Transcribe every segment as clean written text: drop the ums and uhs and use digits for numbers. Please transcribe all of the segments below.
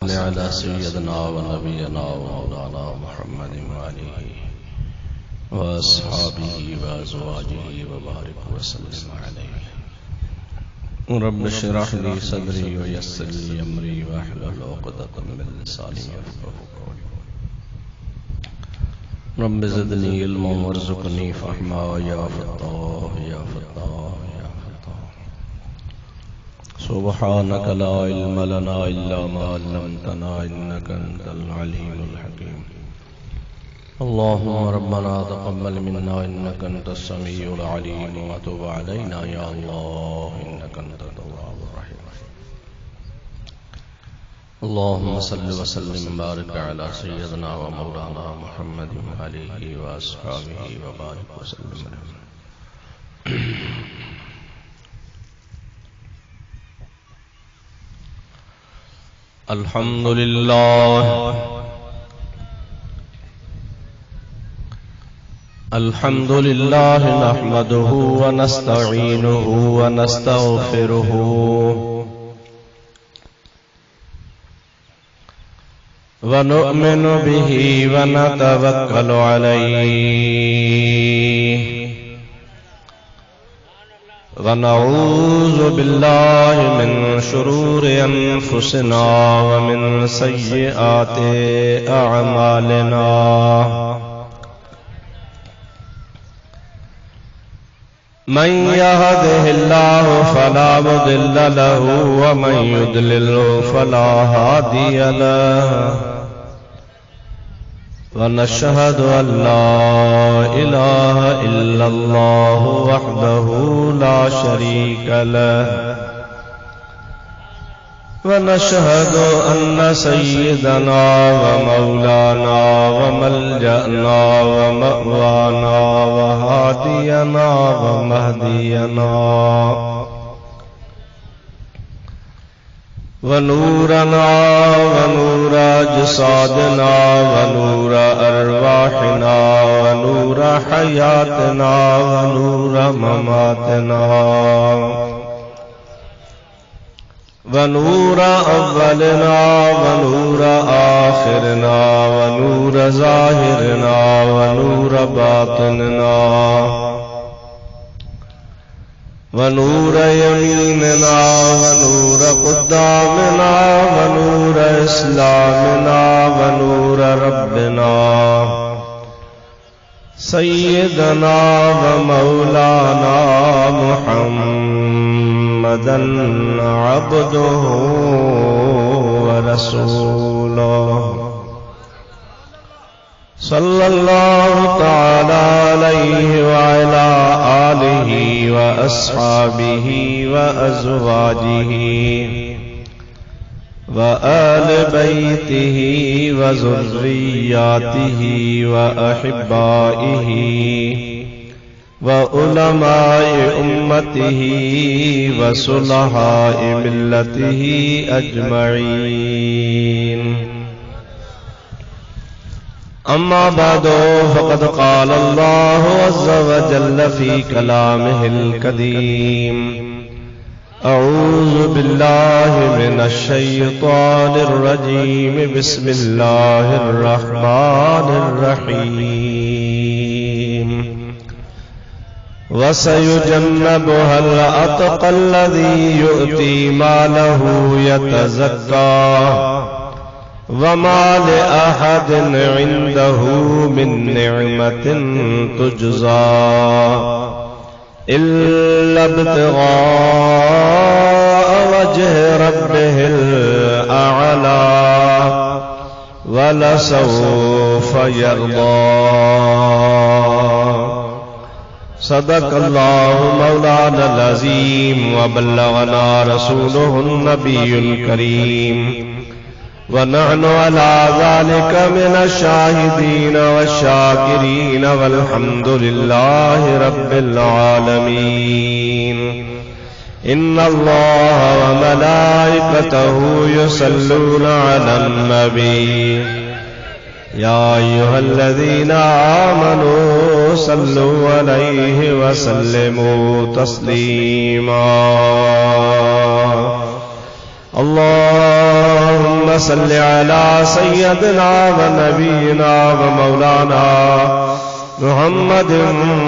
अला सय्यदना व नबियना व मौलाना मुहम्मद व आलिहि व अस्हाबिहि व अज़वाजिहि व बारिक व सल्लिम अलैहि। रब्ब इश्रह ली सदरी व यस्सिर ली अमरी वहलुल उक़दतम मिन लिसानी यफ़क़हू क़ौली। रब्ब ज़िदनी इल्मन वरज़ुक़नी फ़हमा या फ़त्ताह या फ़त्ताह या फ़त्ताह। सुब्हानक ला इल्म लना इल्ला मा अल्लमतना इन्नका अंतल अलीमुल हकीम। अल्लाहुम्मा रब्बना तक़ब्बल मिन्ना इन्नका अंतस समीउल अलीम व तुब अलैना या अल्लाह इन्नका अंतत तव्वाबुर रहीम। अल्लाहुम्मा सल्लि व सल्लिम व बारिक अला सय्यदिना व मौलाना मुहम्मद व आलिहि व अस्हाबिहि व बारिक व सल्लिम अलैहि। अल्हम्दुलिल्लाह नहमदुहु व नस्तईनुहु व नस्तगफिरुहु व नु'मिनु बिही व नतवक्कलु अलैहि व नऊज़ु बिल्लाहि मिन शुरूरि अनफुसिना व मिन सय्यिआति अअमालिना। मन यहदिहिल्लाहु फला मुदिल्ल लहु व मन युद्लिल्हु फला हादिय लहु। व नशहदु अल्ला इलाहा इल्लल्लाहु वहदहु ला शरीका लहु व नशहदु अन्न सय्यदना व मौलाना व मल्जअना व मअवाना व हादियना व महदियना व नूरना व नूर अजसादना व नूर अरवाहिना व नूर हयातना व नूर ममातना व नूर अव्वलना व नूर आखिरना व नूर ज़ाहिरना व नूर बातिनना व नूर यमीनना व नूर क़ुद्दामना व नूर इस्लामना व नूर रब्बिना सय्यदना व मौलाना मुहम्मदन अब्दुहु व रसूलुहु सल्लल्लाहु तआला अलैहि व अला आलिहि व अस्हाबिहि व अज़वाजिहि व आलि बैतिहि व ज़ुर्रिय्यातिहि व अहिब्बाइहि व उलमाए उम्मतिहि व सुलहाए मिल्लतिहि अजमईन। अम्मा बादो फ़क़द क़ाल अल्लाहु अज़्ज़ व जल्ल फ़ी कलामिहिल कदीम। अऊज़ु बिल्लाहि मिनश शैतानिर रजीम। बिस्मिल्लाहिर रहमानिर रहीम। वसयुजन्नबुहल अतक़ल्लज़ी युअती मालहु यतज़क्का वमा लिअहदिन इंदहु मिन निअमतिन तुजज़ा इल्ला इब्तिग़ाअ वज्हि रब्बिहिल अअला वलसौफ़ यर्दा। सदक़ल्लाहु मौलाना अज़ीम व बल्लगना रसूलुहुन नबियुल करीम व नहनु अला ज़ालिका मिनश शाहिदीन वश्शाकिरीन वल्हम्दुलिल्लाहि रब्बिल आलमीन। इन्नल्लाह व मलाइकतहु युसल्लूना अलन नबी या अय्युहल्लज़ीना आमनू सल्लु अलैहि व सल्लिमू तस्लीमा। अल्लाहुम्मा सल्लि अला सय्यदिना व नबीना व मौलाना मुहम्मद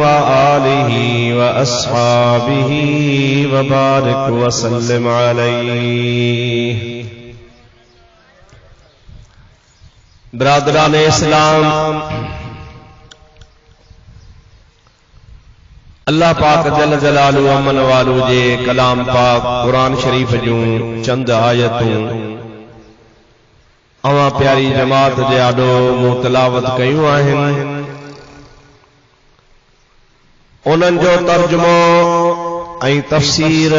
व आलिहि व अस्हाबिहि व बारिक व सल्लिम अलैहि। बिरादरान इस्लाम, अल्लाह पाक जल जलालु अमन वालू जे कलाम पाक कुरान शरीफ जूं चंद आयतूं अवां प्यारी जमात जे आडो मूं तिलावत कयूं आहिनि। उन्हनि जो तर्जुमो ऐं तफ़सीर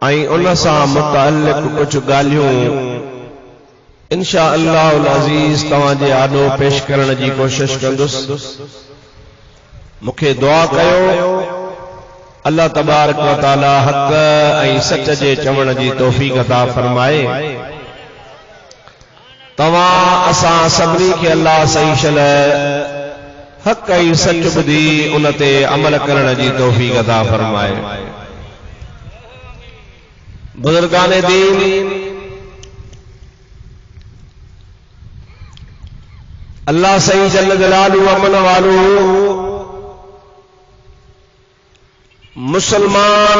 ऐं उन सां मुतअल्लिक़ कुझु ॻाल्हियूं इंशा अल्लाहुल अज़ीज़ तव्हां जे आडो पेश करण जी कोशिश कंदुसि। मुखे दुआ कयो अल्लाह तबारक व तआला हक़ ऐं सच जे चवण जी तौफ़ीक़ अता फरमाए। तव्हां असां सभिनी खे अल्लाह सही शल हक़ ऐं सच ॿुधी उन ते अमल करण जी तौफ़ीक़ अता फरमाए। बुज़ुर्गाने दीन, अल्लाह सही जल जलालु अमन वालू मुसलमान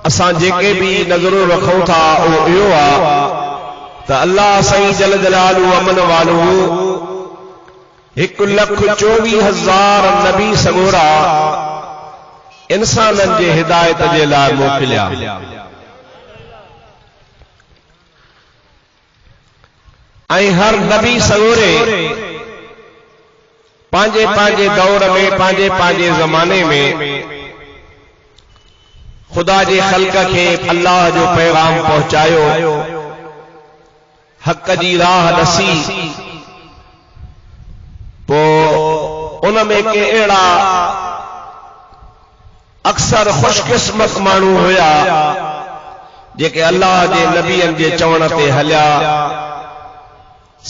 असां जेके भी नज़र रखूं था इहो आहे त अल्लाह सही जल जलालु अमन वालू 1,24,000 नबी सगोरा इंसाननि जे हिदायत जे लाइ मोकिलिया। ऐं हर नबी सगोरे पंहिंजे पंहिंजे दौर में पंहिंजे पंहिंजे ज़माने में खुदा जे ख़ल्क़ खे अल्लाह जो पैगाम पहुचायो, हक़ जी राह ॾसी। पोइ उन में के अहिड़ा अक्सर खुशकिस्मत माण्हू हुया जेके अल्लाह जे नबियनि जे चवण ते हलिया,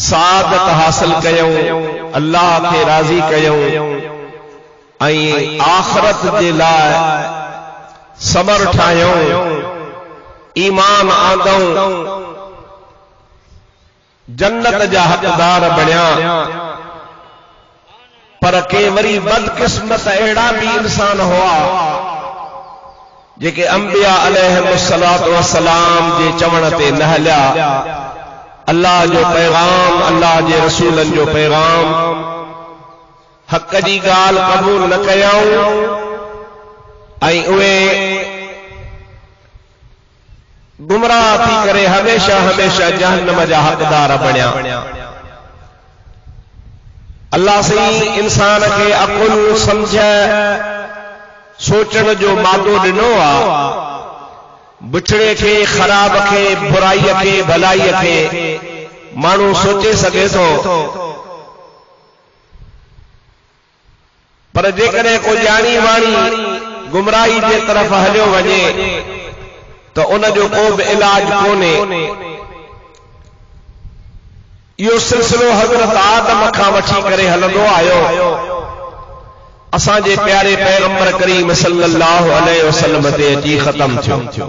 सादत हासिल कयूं, अल्लाह खे राज़ी कयूं ऐं आख़िरत जे लाइ सबर ठाहियूं, ईमान आंदऊं, जन्नत जा हक़दार बणिया। पर के वरी बदकिस्मत अहिड़ा भी इंसान हुआ जेके अंबिया अलैहिमुस्सलातु वस्सलाम जे चवण ते न हलिया, अल्लाह जो पैगाम, अल्लाह जे रसूलनि जो पैगाम, हक़ जी ॻाल्हि क़बूल न कयूं ऐं उहे गुमराह थी करे हमेशा हमेशा जहन्नम जा हक़दार बणिया। अल्लाह सही इंसान खे अक़ुल, समझ, सोचण जो मादो ॾिनो आहे। बुछड़े खे, ख़राब खे, बुराईअ खे, भलाई खे माण्हू सोचे सघे थो, पर जेकॾहिं को ॼाणी वाणी गुमराही जे तरफ़ हलियो वञे त उन जो को बि इलाज कोन्हे। इहो सिलसिलो हज़रत आदम खां वठी करे हलंदो आयो। असांजे प्यारे पैगंबर करीम सल्लल्लाहु अलैहि वसल्लम ते अची ख़त्म थियो।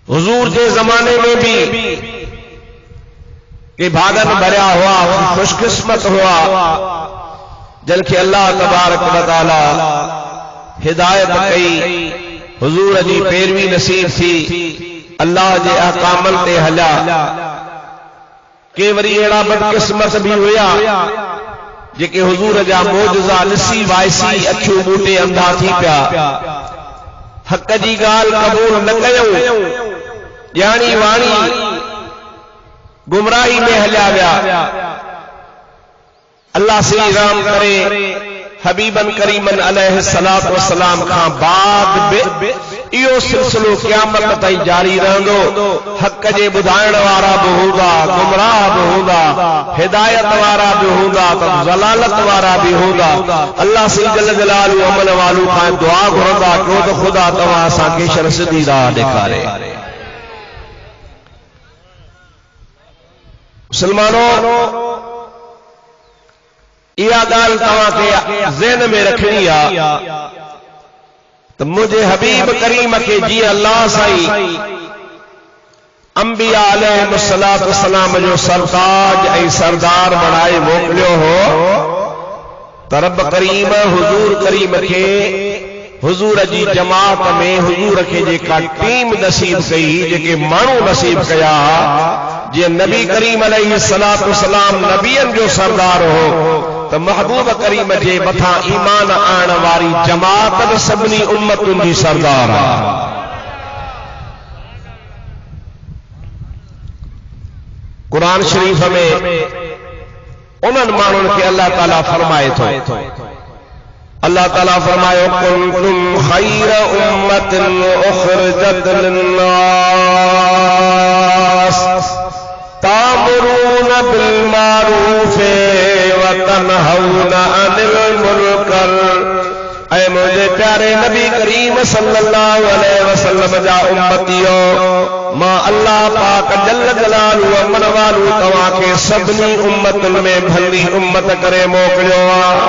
हुजूर जे ज़माने में भी के भागन भरिया हुआ, खुशकिस्मत हुआ जिनखे अल्लाह तबारक व तआला हिदायत कई, हुजूर जी पैरवी नसीब थी, अल्लाह जे अहकामनि ते हलिया। के वरी अहिड़ा बदकिस्मत भी हुया जेके हुजूर जा मोजज़ा ॾिसी वाइसी अखियूं ॿूटे अंधा थी पिया, हक़ जी ॻाल्हि क़बूल न कयूं, ॼाणी वाणी गुमराही में हलिया विया। अल्लाह श्री राम करे हबीबन करीमन अलैहिस्सलातु वस्सलाम खां बाद बि इहो सिलसिलो क़यामत ताईं जारी रहंदो। हक़ जे ॿुधाइण वारा बि हूंदा, गुमराह बि हूंदा, हिदायत वारा बि हूंदा, ज़लालत वारा बि हूंदा। अल्लाह श्री जल जलालु अमन वालू खां दुआ घुरंदा कयो त ख़ुदा तव्हां असांखे शर सिधी राह ॾेखारे। मुसलमानों, इहा ॻाल्हि तव्हांखे ज़हन में रखणी आहे तो मुझे हबीब करीम के जी अल्लाह साईं अंबिया अलैहिस्सलातु वस्सलाम जो सरताज ऐं सरदार बनाए मोकिलियो हो त रब करीम हुजूर करीम के हुजूर जी जमात में हुजूर के जेका टीम नसीब कई जेके माण्हू नसीब कया जे नबी करीम अलैहिस्सलातु वस्सलाम नबियन जो सरदार हो तो महबूब करीम जे मथा ईमान आण वारी जमात सभिनी उम्मतुनि जी सरदार आहे। कुरान शरीफ में उन्हनि माण्हुनि खे अल्लाह ताला फरमाए थो अल्लाह ताला फरमायो कुंतुम खैर उम्मतिन उखरिजत लिन्नास तामुरून बिल मारूफ व तनहौना अनिल मुनकर। ऐ मुझे प्यारे नबी करीम सल्लल्लाहु अलैहि वसल्लम जा उम्मतियो मां अल्लाह पाक जल जलालु अमन वालू तव्हां खे सभिनी उम्मतुनि में भली उम्मत करे मोकिलियो आहे।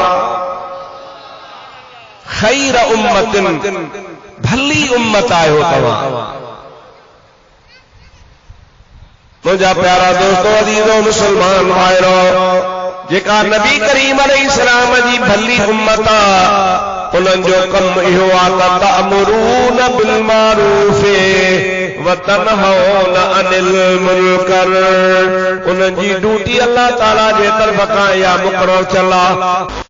खैर उम्मतिन भली उम्मत आयो तव्हां। मुंहिंजा प्यारा दोस्तो अजीजो मुसलमान भाइरो जेका नबी करीम अलैहिस्सलाम जी भली उम्मत आहे उन्हनि जो कमु इहो आहे त तअमुरून बिल मारूफ व तनहौना अनिल मुनकर। उन्हनि जी ड्यूटी अल्लाह ताला जे तरफ़ खां इहा मुक़ररु थियल आहे।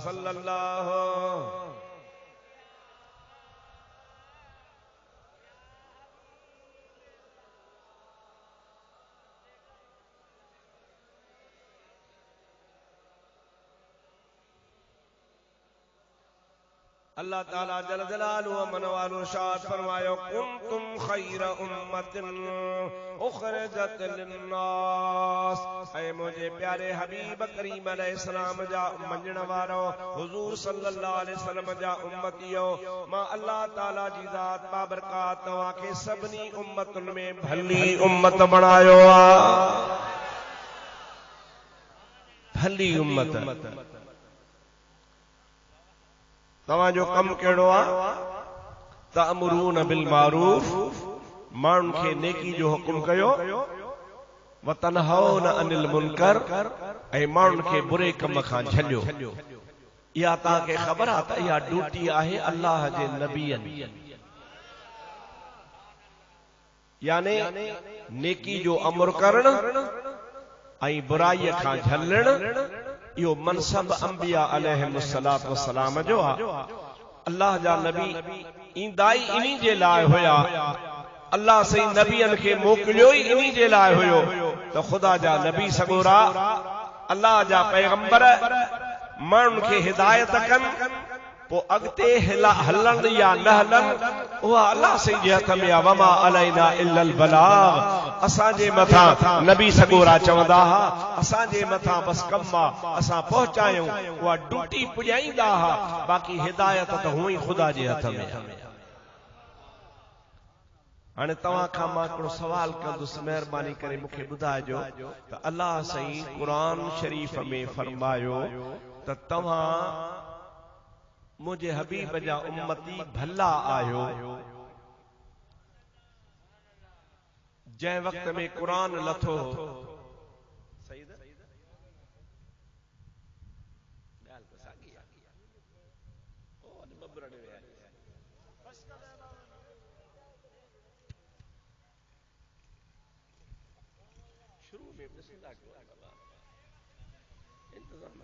सल्लल्लाहु अल्लाह ताला जल जलालुहु मन वालो शाद फरमायो कुंतुम खैर उम्मतिन उखरिजत लिन्नास। ऐ मुझे प्यारे हबीब करीम अलैहिस्सलाम जा मञण वारो हुजूर सल्लल्लाहु अलैहि वसल्लम जा उम्मतियो मां अल्लाह ताला जी ज़ात बाबरकात तव्हां खे सभिनी उम्मतुनि में भली उम्मत बणायो आहे। भली उम्मत तव्हां जो कम कहिड़ो आहे तअमुरून बिल मारूफ माण्हुनि खे नेकी जो हुकुम कयो व तनहौना अनिल मुनकर ऐं माण्हुनि खे बुरे कम खां झलियो। इहा तव्हांखे ख़बर आहे त इहा ड्यूटी आहे अल्लाह जे नबीअनि यानी नेकी जो अमर करण ऐं बुराईअ खां झलण यो मनसब अंबिया अलैहिस्सलातु वस्सलाम जो आहे। अल्लाह जा नबी ईंदाई इन्ही जे लाइ हुया। अल्लाह सही नबियन खे मोकिलियो ई इन्ही जे लाइ हुयो त ख़ुदा जा नबी सगोरा अल्लाह जा पैगंबर माण्हुनि खे हिदायत कनि पोइ अॻिते हलनि या न हलनि उहा अल्लाह सही जे हथ में आहे। वमा अलैना इल्लल बलाग असांजे मथां नबी सगोरा चवंदा हा असांजे मथां बस कम आ असां पहुचायूं उहा ड्यूटी पुॼाईंदा हा बाक़ी हिदायत त हुअं ई ख़ुदा जे हथ में आहे। हाणे तव्हां खां मां हिकिड़ो सवाल कंदुसि महिरबानी करे मूंखे ॿुधाइजो त अल्लाह साईं क़ुरान शरीफ़ में फरमायो त तव्हां मुंहिंजे हबीब जा उम्मती भला आहियो जंहिं वक़्त में क़ुरान लथो शुरू में इंतजाम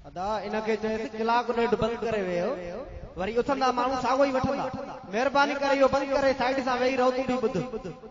अदा इनके चइसि कलाक ॾेढ बंदि करे वियो वरी उथंदा माण्हू साॻो ई वठंदा। महिरबानी करे इहो बंदि करे साइड सां वेही रहो तूं बि ॿुध।